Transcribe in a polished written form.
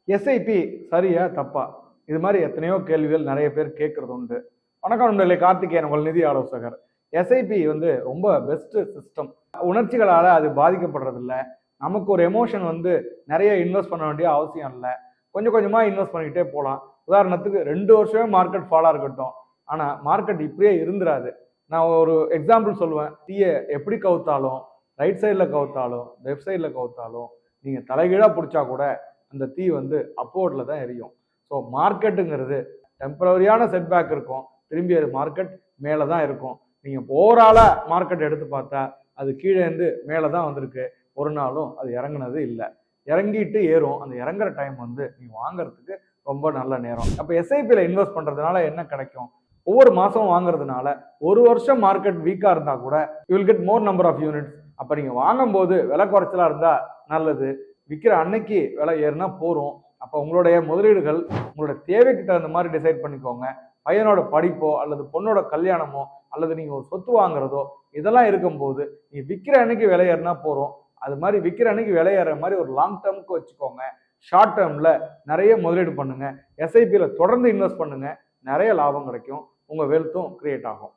SIP சரியா தப்பா? இது மாதிரி எத்தனையோ கேள்விகள் நிறைய பேர் கேட்கறது உண்டு. வணக்கம் நண்பர்களே, கார்த்திகேயன் உங்கள் நிதி ஆலோசகர். எஸ்ஐபி ரொம்ப பெஸ்ட் சிஸ்டம். உணர்ச்சிகளால அது பாதிக்கப்படுறதில்ல. நமக்கு ஒரு எமோஷன் நிறைய இன்வெஸ்ட் பண்ண வேண்டிய அவசியம் இல்லை. கொஞ்சம் கொஞ்சமா இன்வெஸ்ட் பண்ணிக்கிட்டே போகலாம். உதாரணத்துக்கு 2 வருஷமே மார்க்கெட் ஃபாலா இருக்கட்டும், ஆனா மார்க்கெட் இப்படியே இருந்துராது. நான் ஒரு எக்ஸாம்பிள் சொல்லுவேன். தீய எப்படி கவுத்தாலும், ரைட் சைடில் கவுத்தாலும் லெஃப்ட் சைடில் கவுத்தாலும், நீங்க தலைகீழா பிடிச்சா கூட அந்த தீ அப்போர்ட்ல தான் எரியும். ஸோ மார்க்கெட்டுங்கிறது டெம்பரரியான செட்பேக் இருக்கும், திரும்பி அது மார்க்கெட் மேலே தான் இருக்கும். நீங்க ஓவராலா மார்க்கெட் எடுத்து பார்த்தா அது கீழே இருந்து மேலே தான் வந்திருக்கு. ஒரு நாளும் அது இறங்குனது இல்லை. இறங்கிட்டு ஏறும். அந்த இறங்குற டைம் நீங்க வாங்குறதுக்கு ரொம்ப நல்ல நேரம். அப்ப எஸ்ஐபியில இன்வெஸ்ட் பண்றதுனால என்ன கிடைக்கும்? ஒவ்வொரு மாசம் வாங்குறதுனால ஒரு வருஷம் மார்க்கெட் வீக்கா இருந்தா கூட you will get more number of units. அப்ப நீங்க வாங்கும் போது விலை குறைச்சலா இருந்தா நல்லது, விற்கிற அன்னைக்கு விலை ஏறினா போறோம். அப்ப உங்களுடைய முதலீடுகள் உங்களோட தேவைக்கு தகுந்த மாதிரி டிசைட் பண்ணிக்கோங்க. பையனோட படிப்போ அல்லது பொண்ணோட கல்யாணமோ அல்லது நீங்க ஒரு சொத்து வாங்குறதோ இதெல்லாம் இருக்கும்போது நீங்க விற்கிற அன்னைக்கு விலை ஏறினா போறோம். அது மாதிரி விற்கிற அன்னைக்கு விலை ஏற மாதிரி ஒரு லாங் டேர்முக்கு வச்சுக்கோங்க. ஷார்ட் டேர்ம்ல நிறைய முதலீடு பண்ணுங்க. எஸ்ஐபியில தொடர்ந்து இன்வெஸ்ட் பண்ணுங்க. நிறைய லாபம் கிடைக்கும். உங்க வெல்த்தும் கிரியேட் ஆகும்.